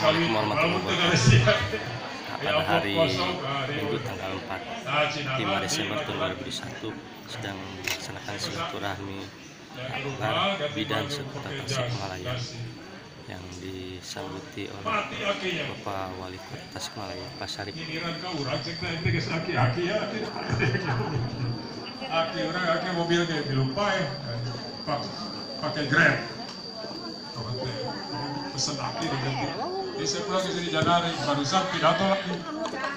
Assalamualaikum warahmatullahi wabarakatuh. Pada hari Minggu tanggal 5 Desember 2021 sedang dilaksanakan silaturahmi Akbar Bidan Seputar Tasikmalaya yang disambuti oleh Bapak Wali Kota Tasikmalaya Pak Syarif. Aki mobil kayak lupa ya, pakai Grab. Pesan aki diganti. Jadi saya pulang ke sini Januari, barusan pidato lagi.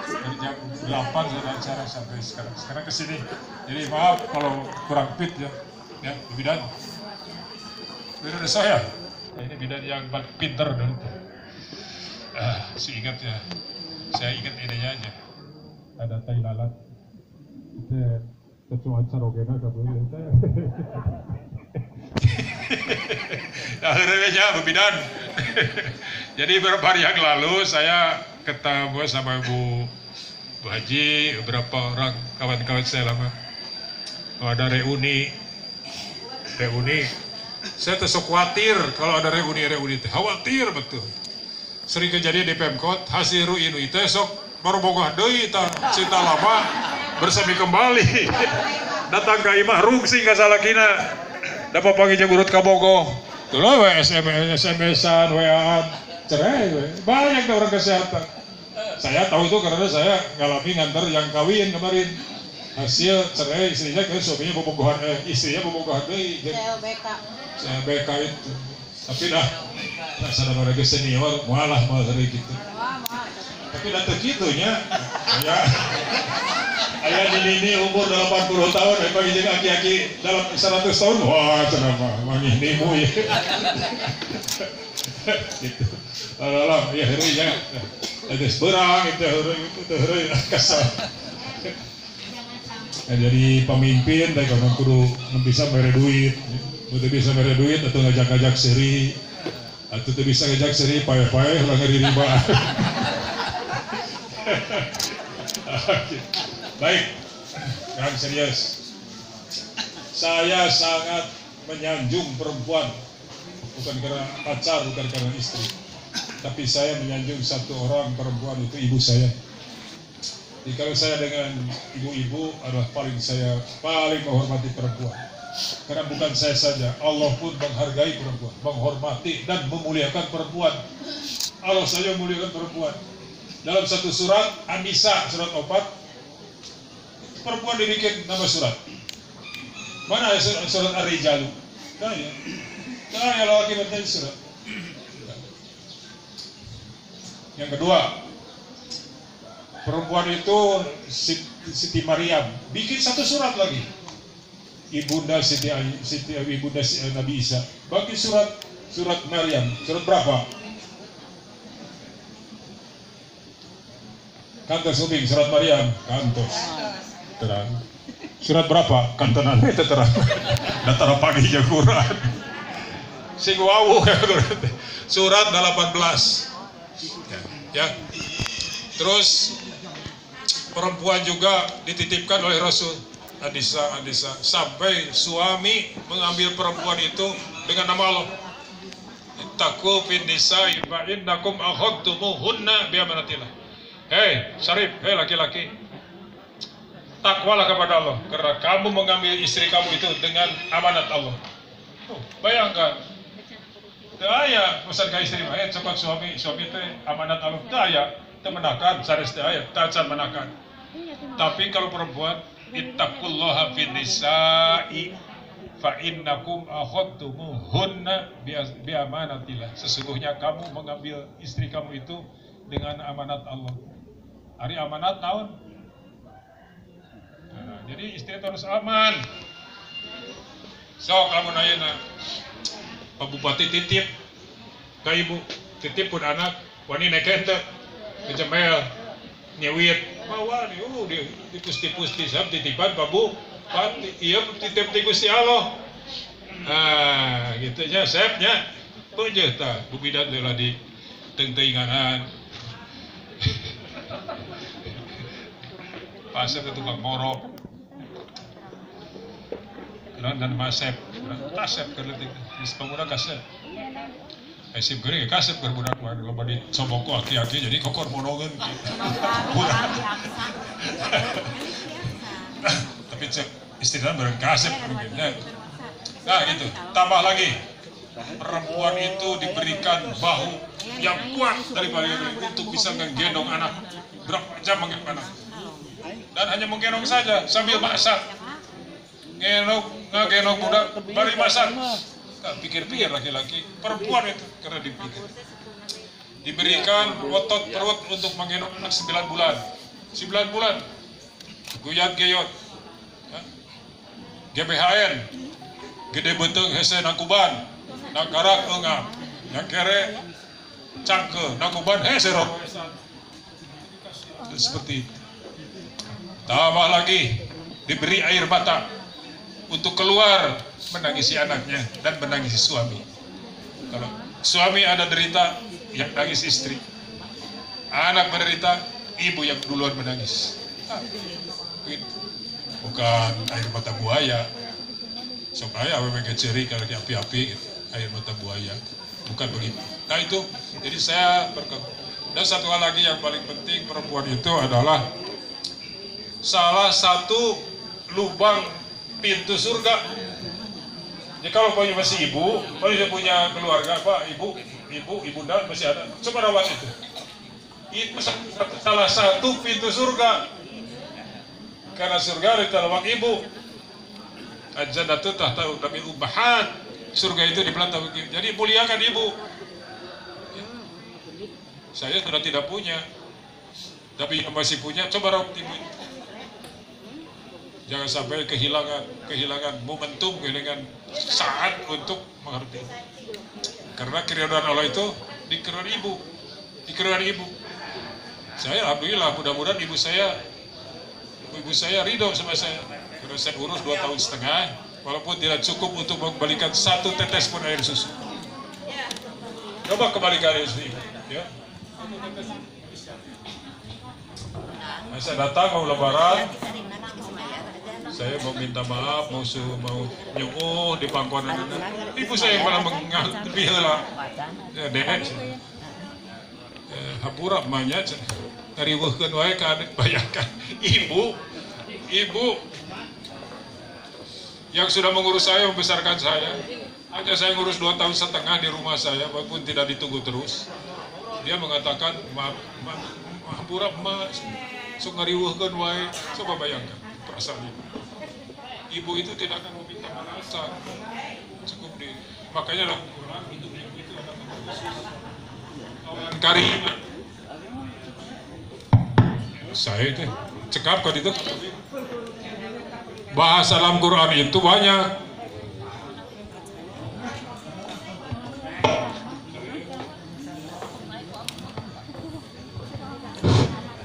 Dari jam 8 saya ada acara sampai sekarang. Sekarang ke sini. Jadi maaf kalau kurang fit ya. Ya, bidan. Bidan saya. Nah, ini bidan yang paling pinter dulu. Saya ingat ya. Saya ingat idenya aja. Ada tai lalat. Itu ketua acara ogena kabel itu. Akhirnya bidan. Jadi beberapa hari yang lalu saya ketemu sama Bu Haji, beberapa orang kawan-kawan saya lama. Ada reuni. Saya tuh khawatir kalau ada reuni khawatir betul. Sering kejadian di Pemkot, hasil ruinu itu sok baru bogoh deui ta cinta lama bersemi kembali. Datang ke imah rungsing ka salakina. Dapat pagi jeung urut ka Bogoh. Tuh we SMS-an, WA-an, cerai we. Banyak orang kesehatan. Saya tahu itu karena saya ngalami nganter yang kawin kemarin. Hasil cerai istrinya ke suaminya bobogohan istrinya bobogohan deui. CLBK itu. Tapi dah sana mereka senior mualah hari gitu. Tapi dah teu kitu nya. Ayah ini umur 80 tahun, bagi jeung aki-aki dalam 100 tahun, wah cenah mangih nimu ya. Gitu. Alah, ya heureuynya. Geus beurang itu heureui kasar. Jadi pemimpin da kudu bisa mere duit. Kudu bisa mere duit atau ngajak-ngajak seri. Atau teu bisa ngajak seri pae-pae lah ngeri riba. Baik, yang serius. Saya sangat menyanjung perempuan, bukan karena pacar, bukan karena istri, tapi saya menyanjung satu orang perempuan, itu ibu saya. Jadi kalau saya dengan ibu-ibu adalah saya paling menghormati perempuan, karena bukan saya saja, Allah pun menghargai perempuan, menghormati dan memuliakan perempuan. Allah saja memuliakan perempuan. Dalam satu surat An-Nisa, surat 4, perempuan dibikin nama surat. Mana surat Ar-Rijalu? Nah ya laki bertanya surat. Yang kedua, perempuan itu Siti Maryam bikin satu surat lagi. Ibunda Ibunda Nabi Isa bagi surat Maryam. Surat berapa? Kantos ubing surat Maryam, kantos. Terang. Surat berapa? Kantonan itu terang. Datang pagi ya Quran. Sing wawu surat 18. Ya. Terus perempuan juga dititipkan oleh Rasul Anissa sampai suami mengambil perempuan itu dengan nama Allah. Ittaqu fin nisa'i fa innakum akhadtumuhunna bi amanatillah. Hei Syarif, hei laki-laki, takwalah kepada Allah karena kamu mengambil istri kamu itu dengan amanat Allah. Bayangkan, daya pesan ke istri, cepat suami itu amanat Allah, daya temenakan, saris daya, tacan menakan. Tapi kalau perempuan, ittaqullaha fin nisa'i fa innakum akhadtumuhunna bi amanatillah. Sesungguhnya kamu mengambil istri kamu itu dengan amanat Allah. Hari amanat tahun. Nah, jadi istri harus aman. So kamu nanya, Pak Bupati titip ke ibu, titip pun anak, wani neken teh, kecemel, nyewit, bawa nih, di pusti sab titipan Pak Bupati, iya titip di Gusti Allah. Ah, gitunya, sepnya, punjeh ta, Bu Bidan telah di teng-tenganan. Pasar ke tukang morok, dan masep, tasep kerletik, pengguna kasep. Aisip geuning kasep keur budak mah loba dicobok ku aki-aki jadi kokor monongeun gitu. Tapi cek istrinya bareng kasep begini. Nah gitu, tambah lagi perempuan itu diberikan bahu yang kuat daripada untuk bisa menggendong anak berapa jam menggendong anak dan hanya menggendong saja sambil masak ngegendong budak bari masak. Pikir-pikir laki-laki, perempuan itu karena diberikan otot perut untuk menggendong anak 9 bulan. 9 bulan, guyat-geyot, GBHN, gede beteng hese nakuban, nakarak enggak, nakere cangke, nakuban hese rok. Seperti itu. Tambah lagi, diberi air mata untuk keluar menangisi anaknya dan menangisi suami. Kalau suami ada derita, yang nangis istri. Anak menderita, ibu yang duluan menangis. Bukan air mata buaya. Sok aya awewe ceri kalau di api-api gitu. Air mata buaya. Bukan begitu. Nah itu, jadi saya dan satu hal lagi yang paling penting perempuan itu adalah salah satu lubang pintu surga. Jadi kalau masih ibu, kalau punya keluarga, Pak, ibunda masih ada, coba rawat itu. Itu salah satu pintu surga. Karena surga di dalam ibu. Al-jannatu tahta aqdamil ummahat. Surga itu di belakang ibu. Jadi muliakan ibu. Saya sudah tidak punya, tapi yang masih punya, coba rawat ibu. Jangan sampai kehilangan momentum, kehilangan saat untuk mengerti. Karena keridhaan Allah itu di keridhaan ibu. Saya alhamdulillah, mudah-mudahan ibu saya ridho sama saya. Karena saya urus 2 tahun setengah, walaupun tidak cukup untuk mengembalikan 1 tetes pun air susu. Coba kembalikan air susu ibu, ya. Saya datang mau lebaran. Saya mau minta maaf, mau nyuuh di pangkuan anak. Ibu saya malah menganggap heula. Ya dek. Hampura emaknya ngariweuhkeun wae ka adik. Bayangkan ibu yang sudah mengurus saya, membesarkan saya. Hanya saya ngurus 2 tahun setengah di rumah saya, walaupun tidak ditunggu terus. Dia mengatakan, hampura emak sok ngariweuhkeun wae. Coba bayangkan perasaan ibu. Ibu itu tidak akan meminta balasan, cukup di makanya dalam Quran hidup ibu itu adalah kawan karimah. Saya itu cekap kan itu bahasa dalam Quran itu banyak.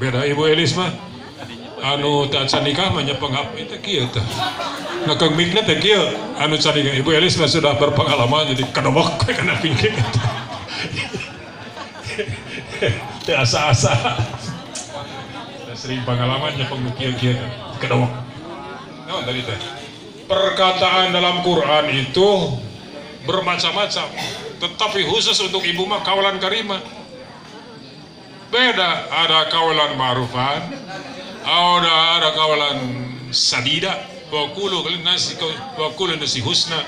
Beda Ibu Elis mah. Anu tak nikah mah penghap itu kieu teh. Nah kang mikna teh kieu anu nikah Ibu Elis mah sudah berpengalaman jadi kedobok kana pingking. Teh asa-asa. Sering pengalamannya kieu-kieu kedobok. Nah tadi teh. Perkataan dalam Quran itu bermacam-macam, tetapi khusus untuk ibu mah kaulan karimah. Beda, ada kaulan ma'rufan, ada kawalan sadida, wa qulu nasi husna.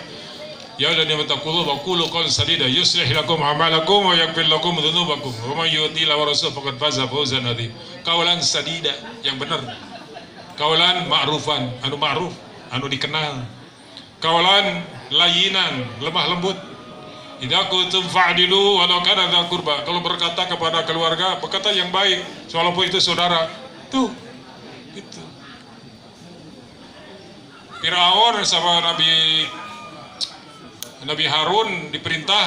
Ya alladzina taqulu wa qulu qawlan sadida yuslih lakum a'malakum wa yaghfir lakum dhunubakum wa may yuti wa rasul faqad faza fawzan adzim. Kawalan sadida yang benar. Kawalan ma'rufan, anu ma'ruf, anu dikenal. Kawalan layinan, lemah lembut. Idza kuntum fa'dilu walau kana dzal qurba. Kalau berkata kepada keluarga, berkata yang baik, walaupun itu saudara. Tuh itu Firaun sama Nabi Harun diperintah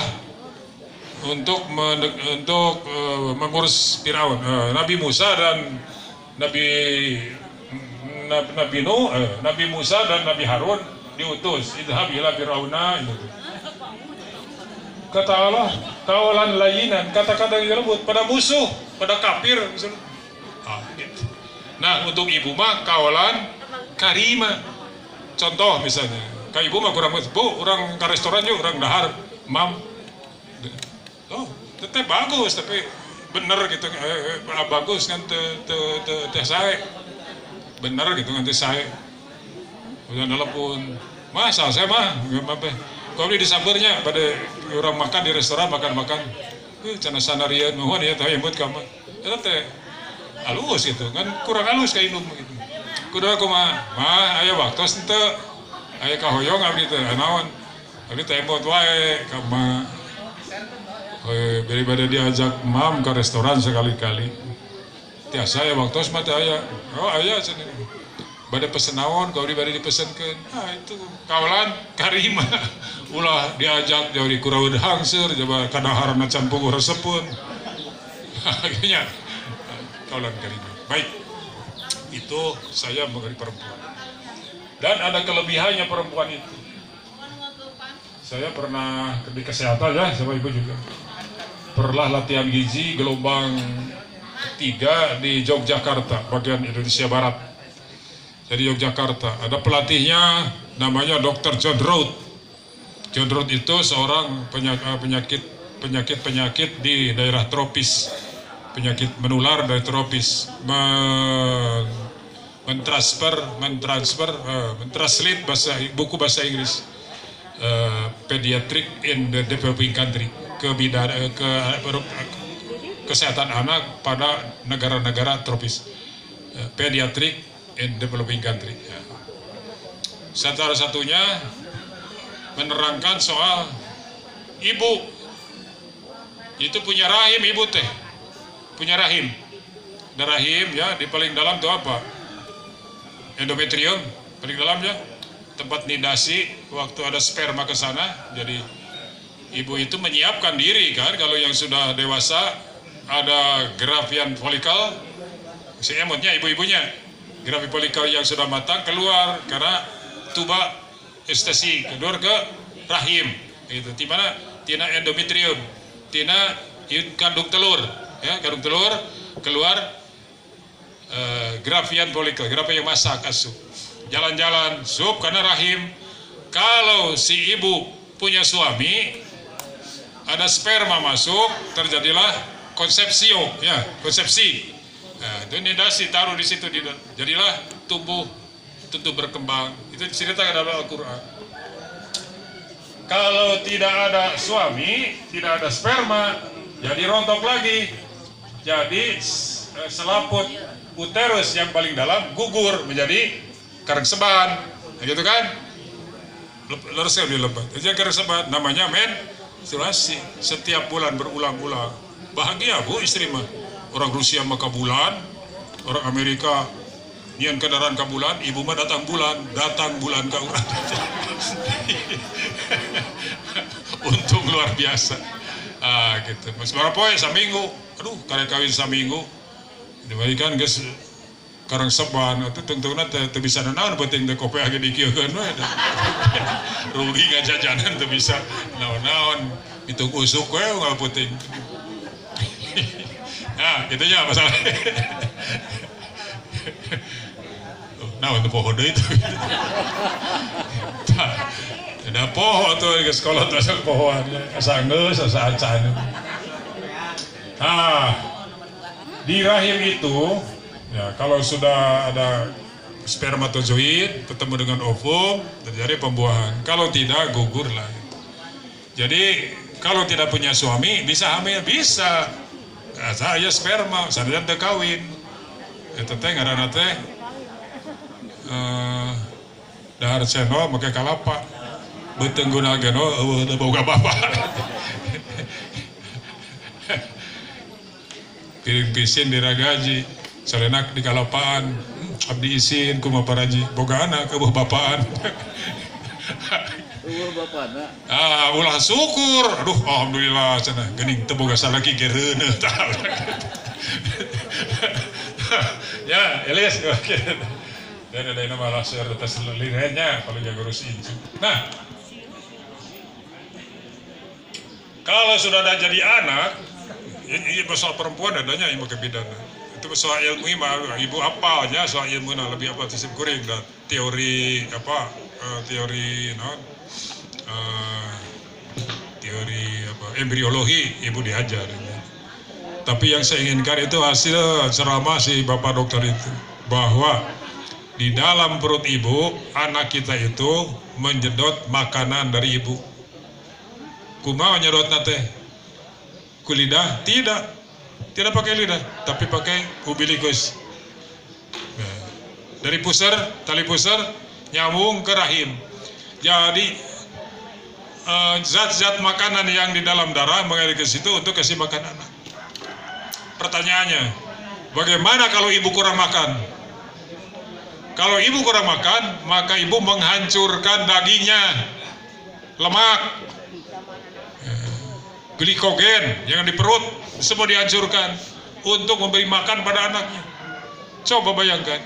untuk mengurus Firaun. Nabi Musa dan Nabi Musa dan Nabi Harun diutus idhab ila Firauna itu. Kata Allah, kawalan layinan, kata-kata yang lembut pada musuh, pada kafir misalnya. Gitu. Nah untuk ibu mah kawalan karimah. Contoh misalnya, kayak ibu mah kurang bu, orang ke restoran yuk, orang dahar, mam. teteh bagus tapi bener gitu, bagus kan teh saya bener gitu kan teh saya udah telepon masa saya mah apa kau beli di sabarnya pada orang makan di restoran makan cana sanarian mohon ya tahu yang buat kamu itu teh halus gitu kan kurang halus kayak indung gitu kudu aku mah aya waktu ente aya kahoyong abdi teh naon abdi teh emot wae ka mah daripada diajak mam ke restoran sekali-kali tiasa aya waktu mah teh aya aya cenah bade pesen naon kau bade dipesenkeun itu kawalan karima ulah diajak jauh di kuraud hangseur coba kadaharna can puguh resepun akhirnya kawalan karima baik itu saya mengenai perempuan dan ada kelebihannya perempuan itu saya pernah di kesehatan ya sama ibu juga pernah latihan gizi gelombang 3 di Yogyakarta bagian Indonesia Barat. Jadi Yogyakarta ada pelatihnya namanya Dr. John Road. John Road itu seorang penyakit di daerah tropis, penyakit menular dari tropis, mentranslate buku bahasa Inggris pediatric in the developing country ke kesehatan anak pada negara-negara tropis, pediatric in developing country. Salah satunya menerangkan soal ibu itu punya rahim, ibu teh punya rahim. Dan rahim ya di paling dalam itu apa? Endometrium paling dalam ya, tempat nidasi waktu ada sperma ke sana. Jadi ibu itu menyiapkan diri kan, kalau yang sudah dewasa ada grafian folikel, si emotnya ibu-ibunya, grafi folikel yang sudah matang keluar karena tuba estesi keluar ke rahim, itu di mana tina endometrium, tina kandung telur, ya kandung telur keluar grafian folikel, grafi yang masak asup, jalan-jalan sup karena rahim. Kalau si ibu punya suami, ada sperma masuk, terjadilah konsepsio, ya konsepsi. Nah, itu nidasi taruh di situ, jadilah tumbuh berkembang. Itu diceritakan dalam Al-Quran. Kalau tidak ada suami, tidak ada sperma, jadi rontok lagi. Jadi selaput uterus yang paling dalam gugur menjadi karengseban, gitu kan? Lurusnya lebih lebat. Jadi karengseban namanya menstruasi. Setiap bulan berulang-ulang. Bahagia bu istri mah. Orang Rusia mah ke bulan, orang Amerika nian kendaraan ke bulan, ibu mah datang bulan ke urang. Untung luar biasa. Gitu. Mas berapa poe saminggu. Aduh, karek kawin saminggu. Dibalikan geus karengseban atuh tungtungna teu bisa naon penting teh kopi age dikieukeun we. Rugi ngajajanan teu bisa naon-naon. Itu usuk we nggak penting. Nah, itunya masalahnya. Nah, untuk pohon itu. Ada pohon tuh ke sekolah tuh asal pohon, asal nges, asal acan. Nah, di rahim itu, ya kalau sudah ada spermatozoid ketemu dengan ovum terjadi pembuahan. Kalau tidak gugur lah. Jadi kalau tidak punya suami bisa hamil, bisa. Saya sperma, saya teu kawin. Eta teh ngaranna teh dahar cendol make kalapa. Beuteung guna geno eueuh teu boga bapa. Piring pisin diragaji, salenak di kalapaan. Abdi isin kumaha paraji, boga anak eueuh bapaan. Ulah syukur, aduh alhamdulillah cenah geuning teu boga salaki ge reuneuh tah. Ya, Elias oke. Dan ada nama laser atas lirenya kalau jago rusin. Nah, kalau sudah ada jadi anak, ini soal perempuan adanya ilmu kebidana. Itu soal ilmu ibu apa aja soal ilmu lebih apa sistem kuring dan teori apa teori non teori apa embriologi ibu diajar. Tapi yang saya inginkan itu hasil ceramah si Bapak dokter itu, bahwa di dalam perut ibu anak kita itu menyedot makanan dari ibu. Kumaha nyedot nate? Ku lidah? Tidak pakai lidah, tapi pakai umbilikus. Nah, dari pusar, tali pusar nyambung ke rahim. Jadi zat-zat makanan yang di dalam darah mengalir ke situ untuk kasih makan anak. Pertanyaannya, bagaimana kalau ibu kurang makan? Kalau ibu kurang makan, maka ibu menghancurkan dagingnya, lemak, glikogen yang di perut, semua dihancurkan untuk memberi makan pada anaknya. Coba bayangkan.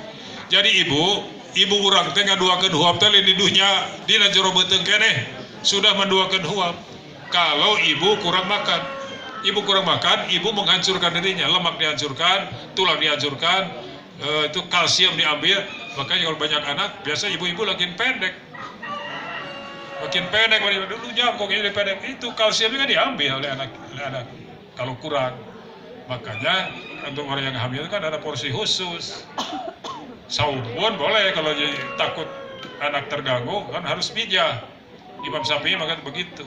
Jadi ibu kurang tengah duakeun huap teh di dunya dina jero beuteung keneh sudah menduakeun huap. Kalau ibu kurang makan, ibu menghancurkan dirinya, lemak dihancurkan, tulang dihancurkan, itu kalsium diambil. Makanya kalau banyak anak, biasa ibu-ibu makin pendek, dulu jangkok ini pendek, itu kalsiumnya kan diambil oleh anak. Kalau kurang, makanya untuk orang yang hamil kan ada porsi khusus. Saum pun boleh, kalau takut anak terganggu kan harus pijah. Imam Syafi'i maka begitu.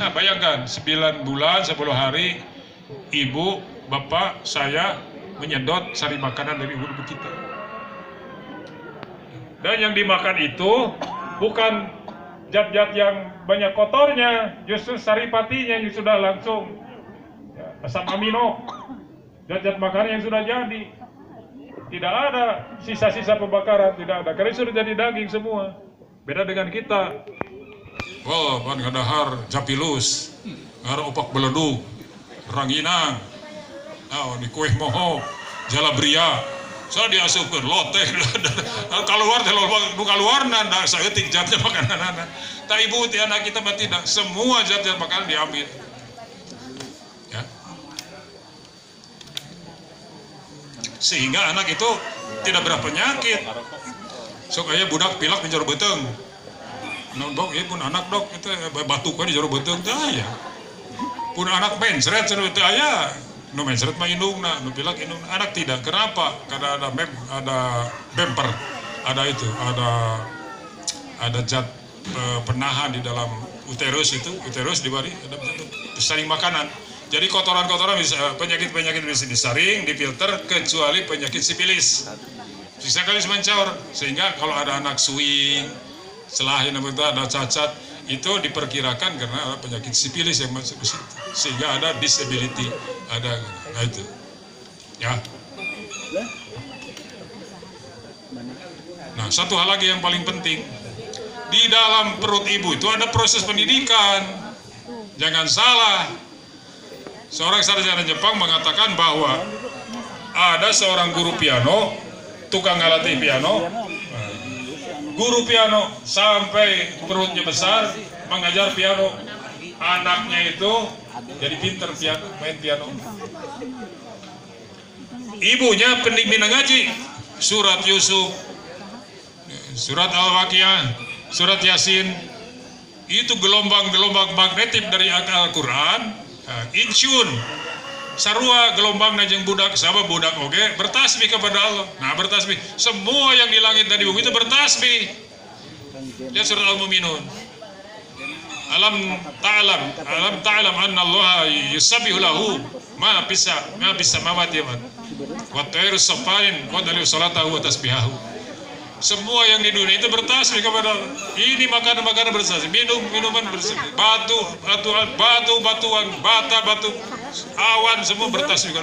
Nah bayangkan 9 bulan 10 hari ibu, bapak, saya menyedot sari makanan dari ibu kita. Dan yang dimakan itu bukan zat-zat yang banyak kotornya, justru sari patinya yang sudah langsung asam amino, zat-zat makanan yang sudah jadi. Tidak ada sisa-sisa pembakaran, tidak ada, karena sudah jadi daging semua. Beda dengan kita. Wah, pan kadahar japilus, ngar opak beledug, ranginang, di kueh moho, jalabria, saya diasupkan loteh, keluar nanda, saya tingkatnya makanan anak. Tak ibu ti anak kita mah tidak, semua zat-zat makanan diambil. Ya. Sehingga anak itu tidak berpenyakit. Sok aya budak pilak di jero beuteung. Nah, dok, ya pun anak dok itu batuk kan di jero beuteung teh aya. Pun anak mencret cenah teh aya. Nu mencret mah indungna, nu pilak indung. Anak tidak. Kenapa? Karena ada bemper. Ada itu, ada zat penahan di dalam uterus itu, uterus dibari ada saring makanan. Jadi kotoran-kotoran bisa penyakit-penyakit bisa disaring, difilter kecuali penyakit sipilis. Bisa kali mencaur, sehingga kalau ada anak swing, selain itu ada cacat, itu diperkirakan karena ada penyakit sipilis yang masuk ke situ, sehingga ada disability, ada itu, ya. Nah, satu hal lagi yang paling penting, di dalam perut ibu itu ada proses pendidikan, jangan salah. Seorang sarjana Jepang mengatakan bahwa ada seorang guru piano, tukang ngelatih piano. Guru piano sampai perutnya besar mengajar piano, anaknya itu jadi pinter piano, main piano. Ibunya pembimbing ngaji, surat Yusuf, surat Al-Waqiah, surat Yasin, itu gelombang-gelombang magnetik dari Al-Quran, insyun, sarua gelombang najeng budak, sama budak oke, bertasbih kepada Allah. Nah bertasbih, semua yang di langit dan di bumi itu bertasbih. Lihat surat Al-Mu'minun. Alam ta'lam anna Allah yusabbihu lahu ma bisa samawati wa tayru safarin wa dalil salatahu wa tasbihahu. Semua yang di dunia itu bertasbih kepada Allah. Ini makanan-makanan bertasbih, minuman bertasbih, batuan, batu, awan semua bertasbih.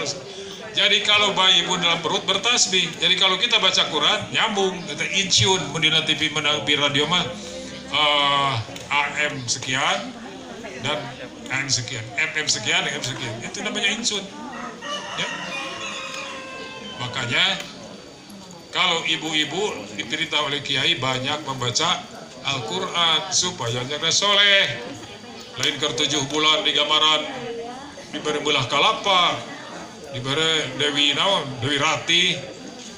Jadi kalau bayi pun dalam perut bertasbih. Jadi kalau kita baca Quran nyambung, kita insyun, mendina TV, di radio mah AM sekian dan AM sekian, FM sekian, FM sekian. Itu namanya insyun. Ya. Makanya kalau ibu-ibu diperintah oleh kiai banyak membaca Al-Quran supaya jadi soleh. Lain ke 7 bulan di gambaran diberi belah kalapa, diberi Dewi Rati,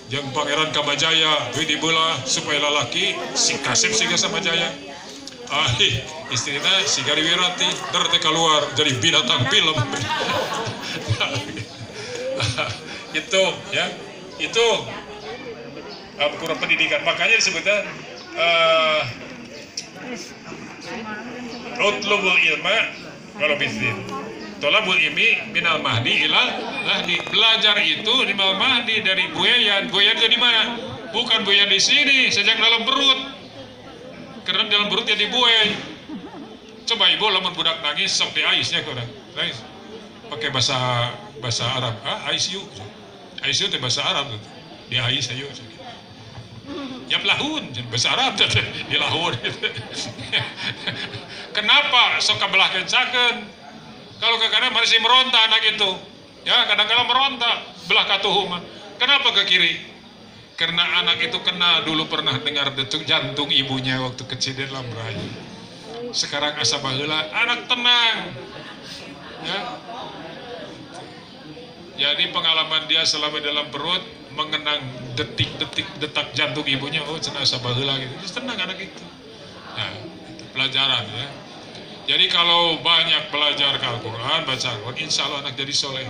jeung Pangeran Kamajaya, Dewi dibelah supaya lalaki si kasep siga sama jaya. istrinya si Gariwirati terte keluar jadi binatang film. Itu ya, itu kurang pendidikan, makanya disebutnya utlubul ilma walau bidzin, tolabul ilmi minal mahdi ilal lahdi. Belajar itu di minal mahdi, dari buayan. Buayan itu di mana? Bukan buayan di sini, sejak dalam perut, karena dalam perut jadi buay. Coba ibu lamun budak nangis sampai aisnya kurang nangis pakai bahasa Arab, ICU itu bahasa Arab, di ais ayo ya pelahun bahasa Arab di lahun. Kenapa sok kabelah kencakeun? Kalau kadang-kadang masih meronta anak itu, ya kadang-kadang meronta belah katuhuma. Kenapa ke kiri? Karena anak itu kena dulu pernah dengar detuk jantung ibunya waktu kecil di dalam rahim. Sekarang asa baheula anak tenang, ya. Jadi pengalaman dia selama dalam perut mengenang detik-detik detak jantung ibunya, oh cenah asa baheula gitu. Terus tenang anak itu. Nah, itu pelajaran ya. Jadi kalau banyak belajar Al-Quran, baca Al-Quran, insya Allah anak jadi soleh.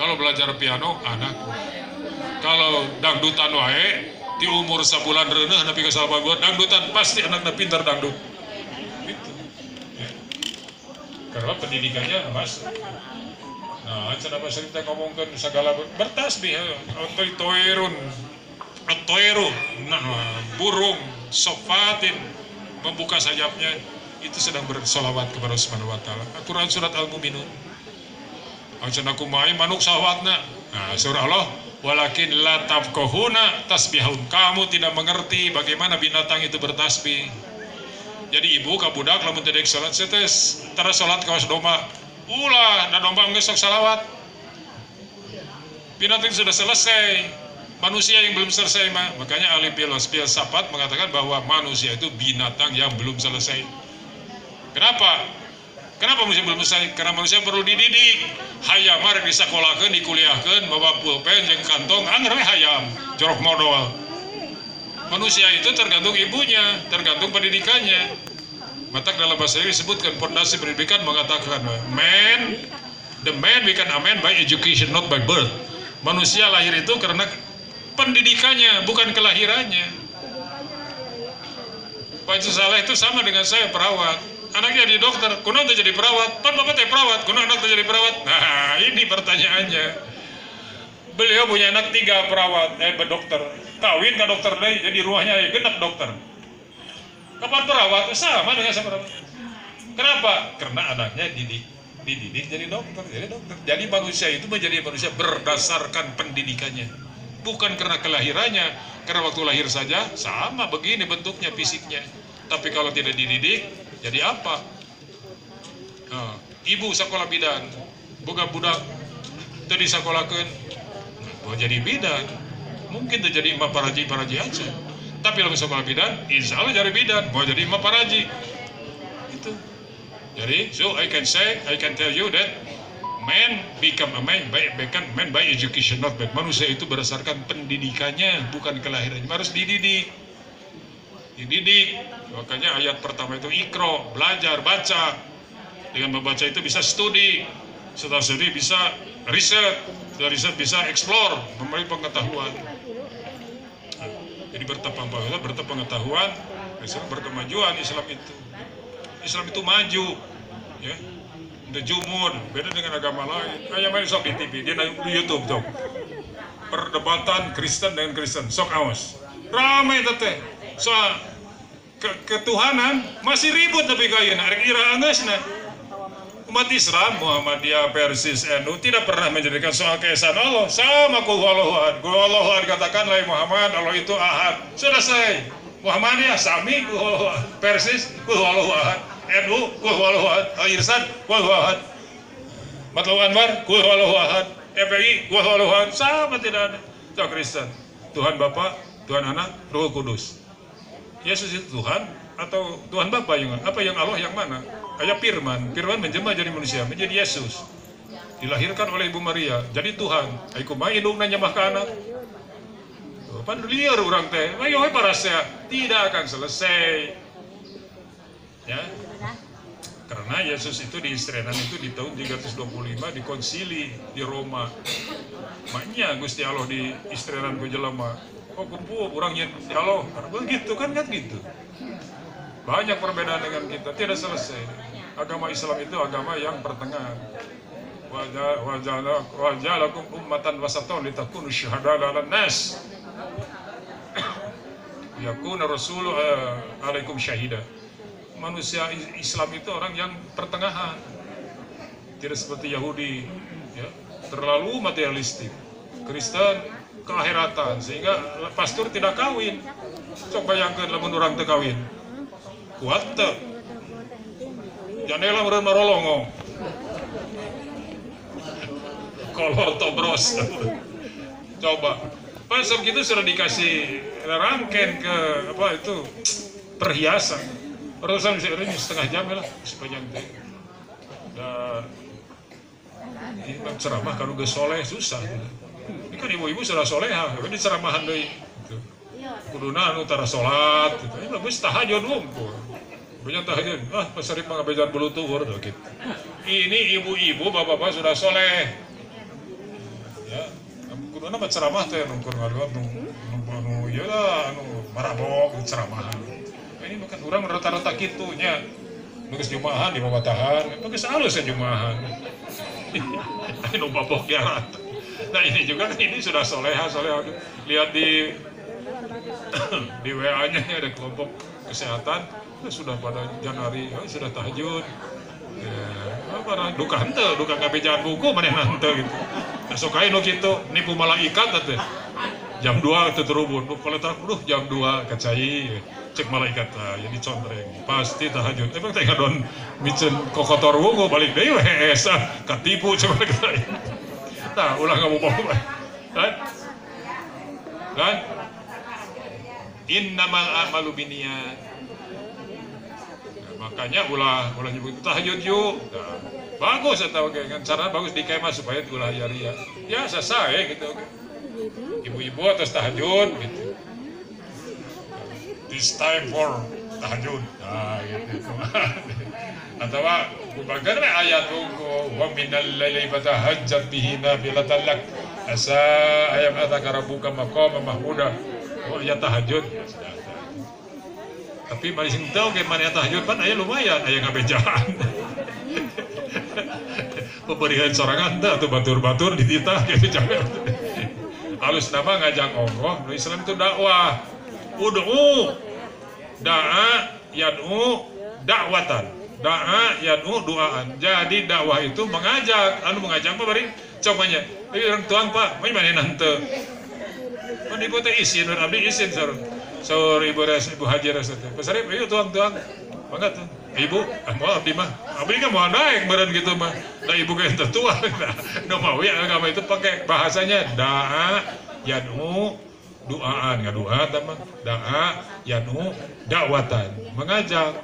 Kalau belajar piano, anak. Kalau dangdutan wae, di umur sebulan reuneuh nepi ka 3 bulan dangdutan, pasti anaknya pintar dangdut. Gitu. Ya. Karena pendidikannya masuk. Nah, cenah bahasa kita ngomongkan segala bertasbih, atoirun, nah, burung, sofatin, membuka sayapnya, itu sedang bersolawat kepada Allah Subhanahu wa Ta'ala. Al-Quran surat Al-Mu'minun. Cenah kumaha manuk salawatna. Nah, surah Allah, walakin la tafqahuna tasbihun. Kamu tidak mengerti bagaimana binatang itu bertasbih. Jadi ibu ka budak lamun teu deuk salat setes, tara salat kawas domba. Ulah, dan domba ngesok salawat. Binatang sudah selesai, manusia yang belum selesai mah. Makanya ahli filsafat mengatakan bahwa manusia itu binatang yang belum selesai. Kenapa? Kenapa manusia belum selesai? Karena manusia perlu dididik. Hayam mari disakolahkeun, dikuliahkeun, bawa pulpen jeung kantong, angger we hayam, jorok modal. Manusia itu tergantung ibunya, tergantung pendidikannya. Matak dalam bahasa Inggris disebutkan fondasi pendidikan mengatakan the man become a man by education not by birth. Manusia lahir itu karena pendidikannya, bukan kelahirannya. Pak Saleh itu sama dengan saya, perawat. Anaknya jadi dokter, kuno tuh jadi perawat. Pan bapak teh perawat, kuno anak tuh jadi perawat. Nah, ini pertanyaannya. Beliau punya anak 3 perawat, dokter. Kawin ke dokter deh, jadi rumahnya genap dokter. Kapan perawat? Sama dengan saya perawat. Kenapa? Karena anaknya dididik jadi dokter. Jadi manusia itu menjadi manusia berdasarkan pendidikannya, bukan karena kelahirannya. Karena waktu lahir saja sama begini bentuknya, fisiknya. Tapi kalau tidak dididik, jadi apa? Nah, ibu sekolah bidan, boga budak tadi sekolahkeun, mau jadi bidan, mungkin terjadi imam paraji aja. Tapi kalau sekolah bidan, insya Allah jadi bidan, mau jadi imam paraji. Itu. Jadi, so I can tell you that man become a man by education, not by. Manusia itu berdasarkan pendidikannya, bukan kelahirannya. Harus dididik. Makanya ayat pertama itu ikro, belajar, baca. Dengan membaca itu bisa studi. Setelah studi bisa riset. Setelah riset bisa explore, memberi pengetahuan. Jadi berpengetahuan, berkemajuan Islam itu. Islam itu maju, ya. Udah jumun, beda dengan agama lain. Kayak main sok di TV, dia di YouTube tuh. Perdebatan Kristen dengan Kristen, sok awas. Ramai tete. Soal ketuhanan masih ribut tapi kayak arek ira anggeusna. Umat Islam, Muhammadiyah, Persis, NU tidak pernah menjadikan soal keesaan Allah sama kul huwallahu ahad. Katakan la Muhammad, Allah itu ahad. Selesai. Muhammadiyah sami kul huwallahu ahad, Persis kul huwallahu ahad, NU kul huwallahu ahad, Irsan kul huwallahu ahad, Matlaul Anwar kul huwallahu ahad, FPI kul huwallahu ahad. Sama tidak ada. Soal Kristen, Tuhan Bapa, Tuhan Anak, Roh Kudus. Yesus itu Tuhan atau Tuhan Bapa yang apa, yang Allah yang mana? Kayak Firman menjelma jadi manusia, menjadi Yesus. Dilahirkan oleh Ibu Maria, jadi Tuhan. Aiku main dong nanya mah ke anak. Pan liar orang teh, ayo parasnya tidak akan selesai. Ya. Karena Yesus itu di Istrenan itu di tahun 325 di konsili di Roma. Maknya Gusti Allah di Istrenan ku jelema. Oh kumpul orangnya ya Allah. Begitu kan gitu. Banyak perbedaan dengan kita, tidak selesai. Agama Islam itu agama yang pertengahan. Wajalakum ummatan wasatan litakunu syuhada 'alan nas. Yakuna rasulu alaikum syahida. Manusia Islam itu orang yang pertengahan. Tidak seperti Yahudi, ya, terlalu materialistik. Kristen keakhiratan, sehingga pastor tidak kawin. Coba bayangkan lamun orang teu kawin. Kuat teu. Janela meureun marolongo. Kolor tobros. Coba pas gitu sudah dikasih rangken ke apa itu perhiasan. Perhiasan bisa ini setengah jam lah sepanjang teh. Dan ceramah kalau gak soleh susah. Ini kan ibu-ibu sudah soleha, ini ceramahan deui. Gitu. Kuduna anu tara salat, gitu. Ini bagus tahajud wungkul. Banyak tahajud. Pasari pangabejan bulu tuhur gitu. Ini ibu-ibu, bapak-bapak sudah soleh. Ya, kuduna mah ceramah teh nu keur ngaruh nu ya anu marabok ceramahan. Ini bukan orang rata-rata gitu nya. Nulis jumahan di babatahan, bagus halus ya jumahan. Ini nu babok ya rata. Nah ini juga kan ini sudah soleha. Lihat di WA-nya ada kelompok kesehatan sudah pada Januari sudah tahajud. Ya, para duka henteu, duka ngabejaan buku manehna henteu gitu. Sok ae nu kitu nipu malaikat teh. Jam 2 teu terubun. Kalau tak jam 2 kacai cek malaikat jadi contreng. Pasti tahajud. Emang teh ngadon micen kokotor wungu balik deui we katipu coba kita. Tah ulah ngomong kan? Innamal a'malu binniyat. Makanya ulah nyebut tahajud yuk. Nah, bagus atau kan cara bagus di kemah supaya ulah ria. Ya selesai gitu. Ibu-ibu atas tahajud gitu. This time for tahajud. Nah gitu. Atau bagaimana ayat tunggu wa minal laili fatahajjat bihi nafilatan lak asa ayam ataka rabbuka maqama mahmuda. Oh ya tahajud. Tapi masih tahu gimana tahajud kan aya lumayan aya ngabejaan. Pemberian sorangan teh atau batur-batur dititah gitu jangan. Halus nama ngajak Allah, nu Islam itu dakwah. Ud'u da'a yad'u dakwatan. Da'a yad'u duaan. Jadi dakwah itu mengajak, mengajak apa bari? Cobanya. Orang tuang Pak, mana nante. Kan ibu teh isin, abdi isin sor ibu haji rasa teh. Pasarip ayo tuang-tuang. Mangga tuh. Ibu, mau abdi mah. Abdi kan mau naik beren gitu mah. Da ibu kan tertua. No mau ya agama itu pakai bahasanya da'a yad'u duaan, enggak doa teman. Da'a yad'u dakwatan. Mengajak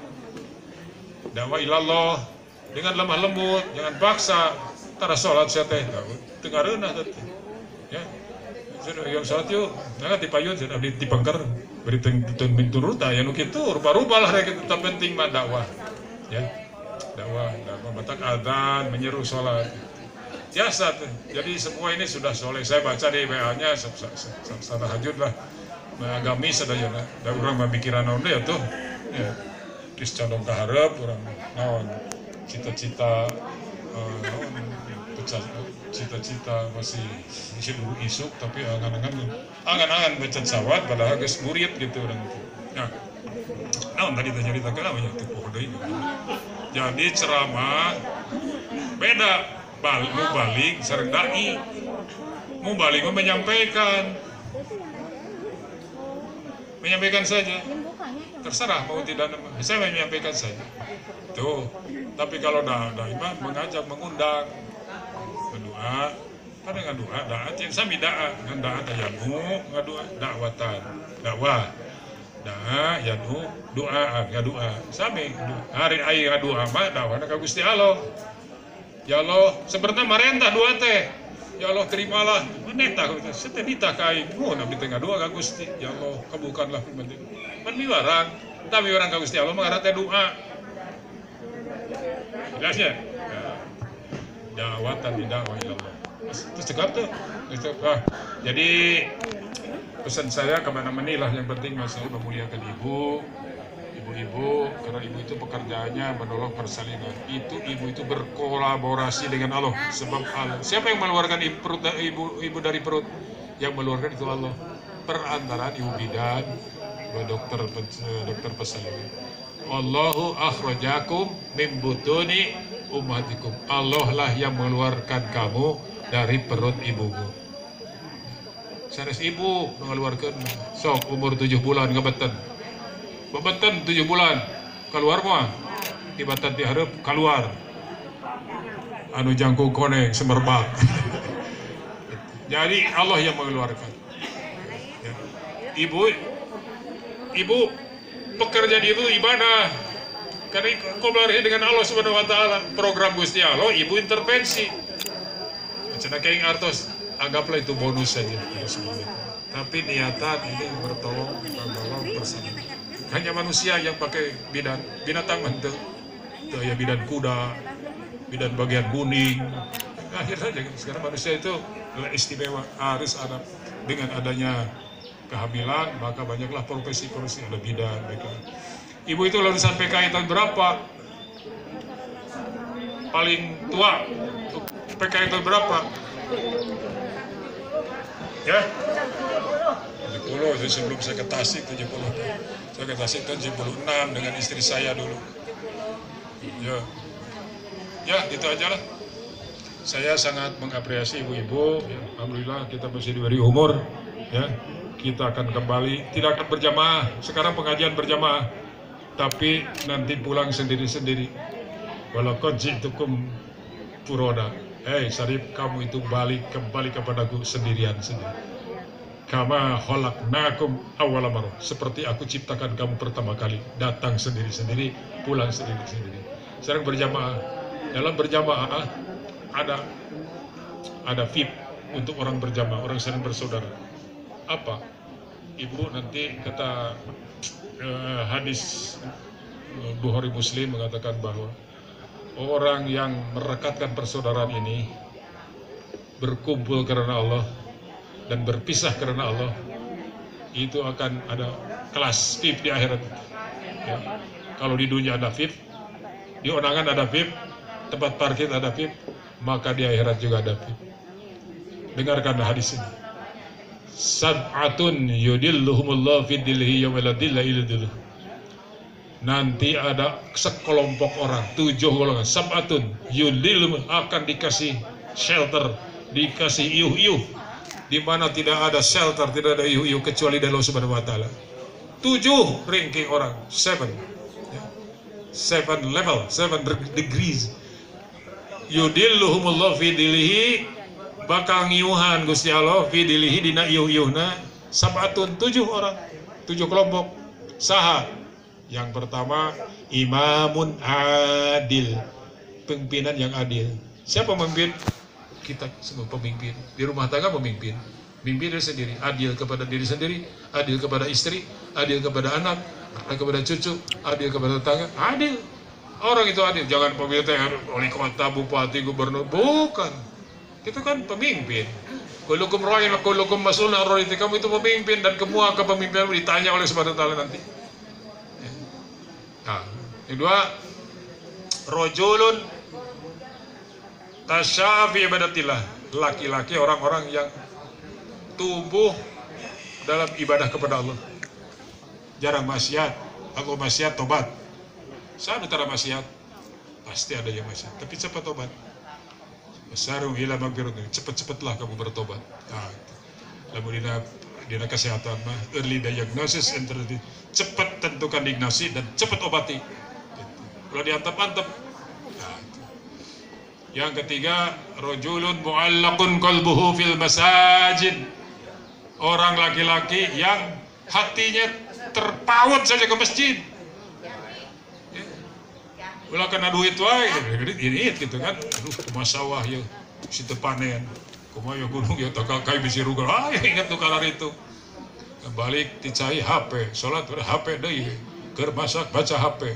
dakwah ilallah dengan lemah lembut, jangan paksa. Tara salat saya teh tengareunah teh. Ya. Yang salat yuk, nah dipayun sudah dipengker beri turut ya nu kitu rupa-rupa lah gitu, tapi penting mah dakwah. Ya. Dakwah membatak adzan, menyeru salat. Biasa tuh. Jadi semua ini sudah soleh. Saya baca di WA-nya tahajud lah. Agamis sadayana. Da urang mah pikiran naon ya tuh. Ya. Geus condong ka hareup urang naon cita-cita cita-cita masih dulu isuk tapi angan-angan baca sawat padahal geus murid gitu orang itu. Nah, naon tadi teh ceritakeun namanya tipu deui. Jadi ceramah beda balik sareng dai. Mau balik menyampaikan saja. Terserah mau tidak saya menyampaikan saja. Tuh, tapi kalau dai mah mengajak mengundang berdoa, kan dengan doa, daat yang sami da'a, dengan da'a yad'u, ngadoa, dakwatan, dakwah, da'a yad'u, doa, ngadoa, sami, hari air ngadoa mah dakwah ka Gusti Allah. Ya Allah, sebenarnya marentah doa teh, ya Allah terimalah, menetah, setenita kain, abdi teh ngadoa ka Gusti, ya Allah kabulkanlah penting, pan miwarang, tapi orang ka Gusti Allah mengarah teh doa, Jelasnya dawatan di dakwah ilallah. Terus cakap tuh. Jadi pesan saya kemana-mana lah, yang penting saya memuliakan ibu-ibu, karena ibu itu pekerjaannya menolong persalinan. Ibu itu berkolaborasi dengan Allah, sebab Allah. Siapa yang mengeluarkan ibu dari perut? Yang mengeluarkan itu Allah. Perantaraan ibu bidan, dokter persalinan. Allahu akhrajakum min butuni ummatikum. Allah lah yang mengeluarkan kamu dari perut ibumu. Sanes ibu mengeluarkan sok umur 7 bulan ngebeten. Bebeten 7 bulan keluar mah tibatan diharap keluar. Anu jangkung koneng semerbak. Jadi Allah yang mengeluarkan. Ya. Ibu pekerjaan itu ibadah. Karena kolaborasi dengan Allah Subhanahu wa taala, program Gusti Allah, ibu intervensi. Macam kayak artos, anggaplah itu bonus saja. Tapi niatan ini menolong bersama. Hanya manusia yang pakai binatang bentuk. Ya bidan kuda, bidan bagian kuning. Akhir saja. Sekarang manusia itu istimewa, harus ada. Dengan adanya kehamilan, maka banyaklah profesi-profesi, ada bidan, mereka. Ibu itu lulusan PKI tahun berapa? Paling tua PKI tahun berapa? Ya? 70, jadi sebelum saya ke Tasik 70. Saya ke Tasik tahun 76 dengan istri saya dulu. Ya, itu aja lah. Saya sangat mengapresiasi ibu-ibu. Ya, alhamdulillah kita masih diberi umur. Ya, kita akan kembali. Tidak akan berjamaah. Sekarang pengajian berjamaah. Tapi nanti pulang sendiri-sendiri. Walaqad ji'tukum furoda. Syarif, kamu itu kembali kepadaku sendiri. Kama khalaqnakum awwala marrah. Seperti aku ciptakan kamu pertama kali. Datang sendiri-sendiri, pulang sendiri-sendiri. Sekarang berjamaah. Dalam berjamaah ada VIP untuk orang berjamaah, orang sering bersaudara. Apa? Ibu nanti kata hadis Bukhari Muslim mengatakan bahwa orang yang merekatkan persaudaraan ini berkumpul karena Allah dan berpisah karena Allah, itu akan ada kelas VIP di akhirat. Ya. Kalau di dunia ada VIP, di undangan ada VIP, tempat parkir ada VIP, maka di akhirat juga ada VIP. Dengarkan hadis ini. Sab'atun yudilluhumullahu fi dhillihi yawma la dhilla illa dhilluh. Nanti ada sekelompok orang, 7 golongan. Sab'atun yudilluhum, akan dikasih shelter, dikasih iuh-iuh, di mana tidak ada shelter, tidak ada iuh-iuh kecuali dari Allah Subhanahu wa taala. 7 ranking orang, 7 level, 7 degrees. Yudilluhumullahu fi dhillihi, bakal ngiuhan Gusti Allah fi dhillihi dina iuh-iuhna sab'atun, 7 orang, 7 kelompok. Saha? Yang pertama, imamun adil, pimpinan yang adil. Siapa memimpin? Kita semua pemimpin. Di rumah tangga pemimpin. Mimpin diri sendiri, adil kepada diri sendiri, adil kepada istri, adil kepada anak, adil kepada cucu, adil kepada tetangga, adil. Orang itu adil, jangan pemimpin oleh kota, bupati, gubernur, bukan. Itu kan pemimpin. Kullukum ra'in wa kullukum mas'ulun an ra'iyati. Kamu itu pemimpin dan semua kepemimpinan ditanya oleh Subhanahu wa taala nanti. Nah, kedua, rajulun tasya'a fi ibadatillah. Laki-laki, orang-orang yang tumbuh dalam ibadah kepada Allah. Jarang maksiat, aku maksiat tobat. Saya antara maksiat, pasti ada yang maksiat, tapi cepat tobat. Saru ila magfiratin, cepat-cepatlah kamu bertobat. Nah, lalu dina kesehatan mah early diagnosis and cepat tentukan diagnosis dan cepat obati. Kalau diantep-antep. Nah, yang ketiga, rajulun mu'allaqun qalbuhu fil masajid. Orang laki-laki yang hatinya terpaut saja ke masjid. Ulah kena duit wae, ini gitu kan. Aduh, kumaha sawah ya, si panen. Kumaha ya gunung ya takakai bisi rugal. Ya ingat tuh kalar itu. Balik dicai HP, salat udah HP deui. Keur masak baca HP.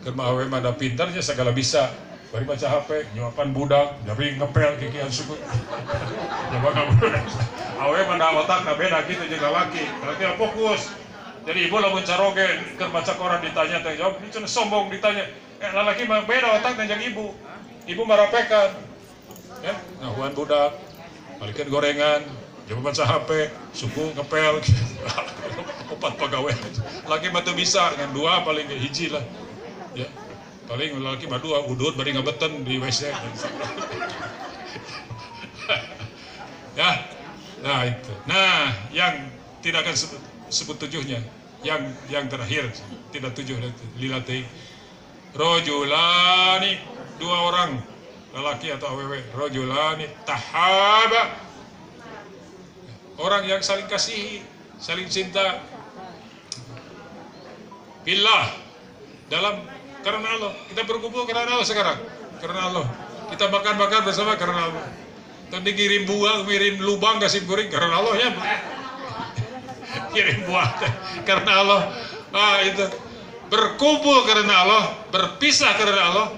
Keur mah awe mah pintarnya segala bisa. bari baca HP, jawaban budak, jadi ngepel kikian suku. Coba kamu, awe mana otak beda gitu juga laki fokus. Jadi ibu lamun caroge keur baca koran ditanya teh jawab, itu sombong ditanya. Lalaki mah beda otaknya jeung ibu. Ibu marapekan. Ya, ngahuan budak, balikin gorengan, coba baca HP, suku ngepel. Opat pegawai. Laki mah teu bisa dengan dua paling hiji lah. Ya. Paling laki mah dua udut bari ngabeten di WC. Ya. Nah itu. Nah, yang tidak akan sebut tujuhnya, yang terakhir tidak tujuh lilatih. Rojulani, dua orang lelaki atau awewe. Rojulani tahaba, orang yang saling kasihi, saling cinta. Billah, dalam karena Allah. Kita berkumpul karena Allah sekarang, karena Allah. Kita makan bersama karena Allah. Tadi kirim buah, kirim lubang, kasih goreng karena Allah ya. Kirim buah karena Allah. Ah itu berkumpul karena Allah, berpisah karena Allah.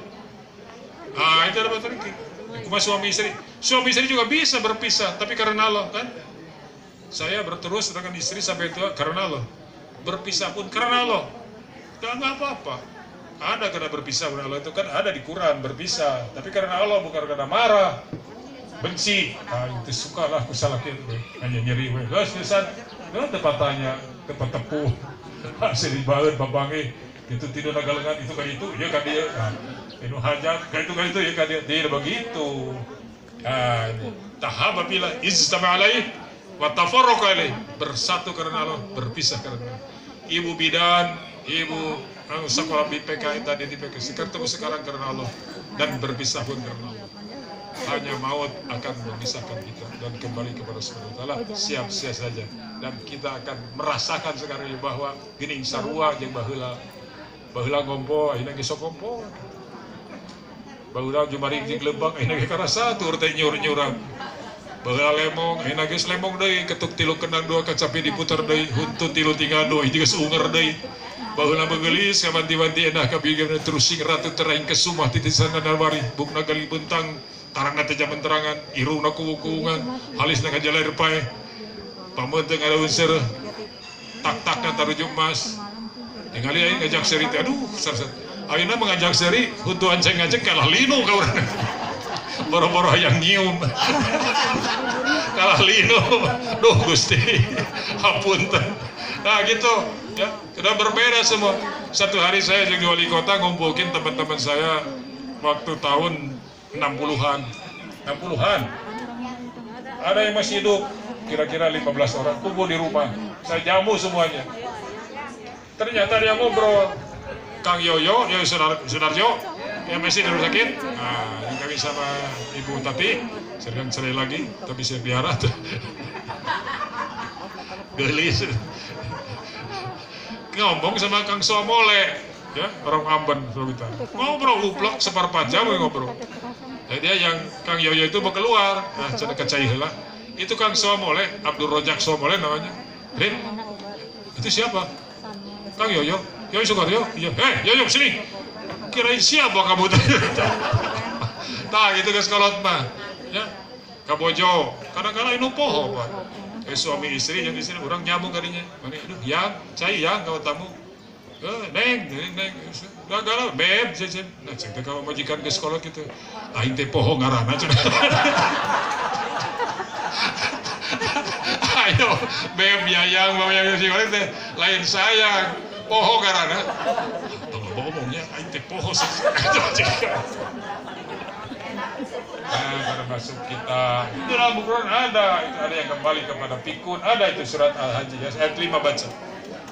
Ah itu ada betul. Cuma suami istri juga bisa berpisah, tapi karena Allah kan. Saya berterus dengan istri sampai tua karena Allah. Berpisah pun karena Allah. Nggak apa-apa. Ada karena berpisah karena Allah itu kan ada di Quran berpisah, tapi karena Allah bukan karena marah, benci. Ah itu sukalah aku salah gitu, hanya nyeri. Terus terusan, tempat tanya, tempat tepuh, sering banget babangi, itu tidur nagalengan itu kan itu, ya kan dia, itu hajat, kan itu ya kan dia, tidak begitu. Tahaba bila iztama alaih, wa tafarraqa alaih, bersatu karena Allah, berpisah karena Allah. Ibu bidan, ibu sekolah BPK tadi di PK ketemu sekarang karena Allah dan berpisah pun karena Allah. Hanya maut akan memisahkan kita dan kembali kepada Subhanahu wa taala, siap-siap saja. Dan kita akan merasakan sekarang bahwa geuning sarua jeung baheula ngompo ayeuna geus sok ngompo. Baheula jumari jeung lembang ayeuna ge karasa tur teh nyur-nyurang. Baheula lemong ayeuna geus lemong deui, ketuk tilu kenang dua kacapi diputer deui, huntun tilu tinggal dua hiji geus unger deui. Baheula begelis kabanti-banti endah kabigeunan terusing ratu teraing kesumah titisan narwari bukna gali bentang tarangna teh jaman terangan irungna kuwu-kuwungan halisna ka jaler pae pameuteuh ngadaeun seureun tak-takna tarujuk mas ningali aing ngajak seri teh aduh sarsat ayeuna mengajak seri huntu anceng-anceng kalah linu ka urang boro-boro hayang nyium kalah linu duh Gusti hapunten. Nah gitu ya, sudah berbeda semua. Satu hari saya jadi wali kota ngumpulin teman-teman saya waktu tahun 60-an. Ada yang masih hidup, kira-kira 15 orang, kumpul di rumah. Saya jamu semuanya. Ternyata dia ngobrol, Kang Yoyo Sunarjo, yang masih di rumah sakit. Nah, yang kami sama Ibu Tati, sedang cerai lagi, tapi saya biara tuh. Gelis. Ngomong sama Kang Somole, ya orang Amben, ngobrol uplok seperempat jam ngobrol. Jadi dia yang Kang Yoyo itu mau keluar, nah cina kecai lah. Itu Kang Somole, Abdul Rojak Somole namanya. Rin, itu siapa? Kang Yoyo, Yoyo Sukaryo, iya. Yoyo sini. Kirain siapa kamu tadi? Nah gitu ke sekolot mah, ya. Kabojo, kadang-kadang ini poho pak. Suami istri yang di sini orang nyambung kadinya. Mana aduh yang cai yang kau tamu. Neng, gagal beb jajan. Nah, cerita kau majikan ke sekolah gitu. Aing teh poho ngaranna cenah. Ayo, beb yayang si orang teh lain sayang. Poho ngaranna. Tunggu ngomongnya aing teh poho sih. Termasuk kita di dalam Al-Quran ada yang kembali kepada pikun, ada itu surat Al-Hajj ayat 5 baca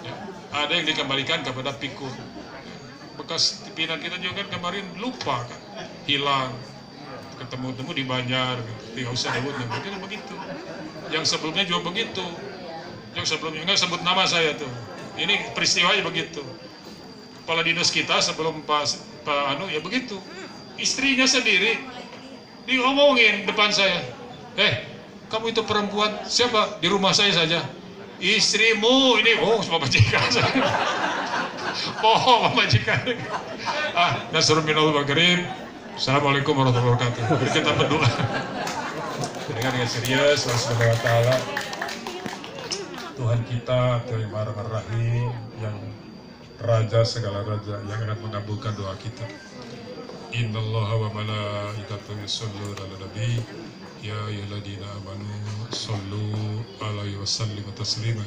ya. Ada yang dikembalikan kepada pikun. Bekas pimpinan kita juga kan kemarin lupa kan, hilang, ketemu-temu di Banjar gitu. Tidak usah sebut nama begitu. Yang sebelumnya juga begitu. Yang sebelumnya nggak sebut nama saya tuh. Ini peristiwanya begitu. Kepala dinas kita sebelum Pak Anu ya begitu. Istrinya sendiri diomongin depan saya, kamu itu perempuan siapa? Di rumah saya saja. Istrimu ini, oh sama majikan. Oh majikan. Nasrul minal maghrib, Assalamualaikum warahmatullahi wabarakatuh. Mari kita berdoa dengan serius. Allah Subhanahu wa Ta'ala, Tuhan kita, Tuhan yang Maha Rahim, yang Raja segala raja, yang akan mengabulkan doa kita. Innallaha wa malaikatahu yusholluna 'alan nabi ya ayyuhalladzina amanu shollu 'alaihi wa sallimu taslima.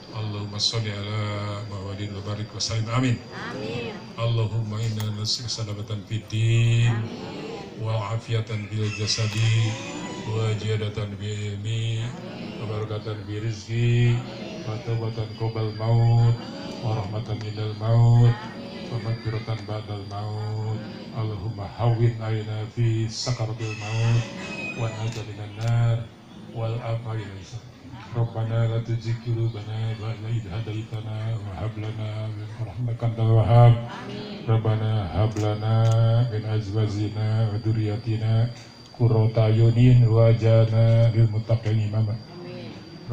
Allahumma sholli ala Muhammadin wa barik wa sallim. Amin. Amin. Allahumma inna nas'aluka salamatan fid din wa afiatan bil jasadi wa ziyadatan bil ilmi wa barakatan bi rizqi wa taubatan qabla maut wa rahmatan minal maut wa maghfiratan ba'dal maut. Allahumma hawwin alaina fi sakaratil maut wa najina minan nar wal afwa Rabbana la tuzigh qulubana ba'da idh hadaytana wa hab lana min rahmatika antal wahhab. Rabbana hab lana min azwajina wa dhurriyyatina qurrata a'yunin waj'alna lil muttaqina imama.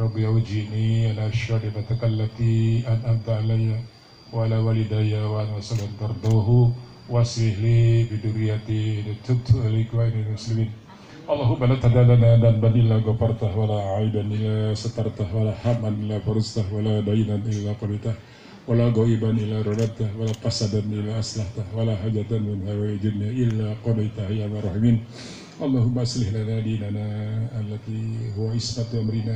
Rabbi awjini ala syahadatika allati an'amta alayya wa ala walidayya wa an wasallam tardahu waslih li bi dhurriyyati tubtu ilaika wa inal muslimin. Allahumma la tadalana dan badilla ghafartah wa la aiban illa satartah wa la haman illa farustah wa la dainan illa qaditah wa la ghaiban illa radatah wa la fasadan illa aslahtah wa la hajatan min hawaijina illa qadaitah ya rahimin. Allahumma aslih lana dinana allati huwa ismatu amrina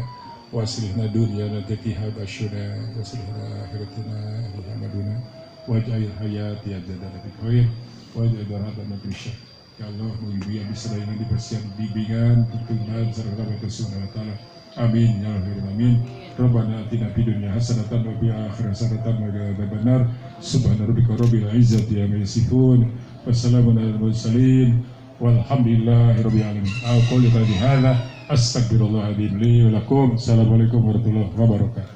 wa aslihna dunyana allati habashuna wa aslihna akhiratina alhamaduna waj'al hayati ajadana bi khair waj'al darhatana bi syarr. Ya Allah, mengibu abis ini dipersiap bimbingan, pertunjukan serta rahmat Subhanahu wa Ta'ala. Amin ya rabbal alamin. Rabbana atina fid dunya hasanatan wa fil akhirati hasanatan wa qina adzabannar. Subhana rabbika rabbil izzati amma yasifun. Wassalamun alal mursalin. Walhamdulillahi rabbil alamin. Aqulu qawli hadza astaghfirullah li wa lakum. Assalamualaikum warahmatullahi wabarakatuh.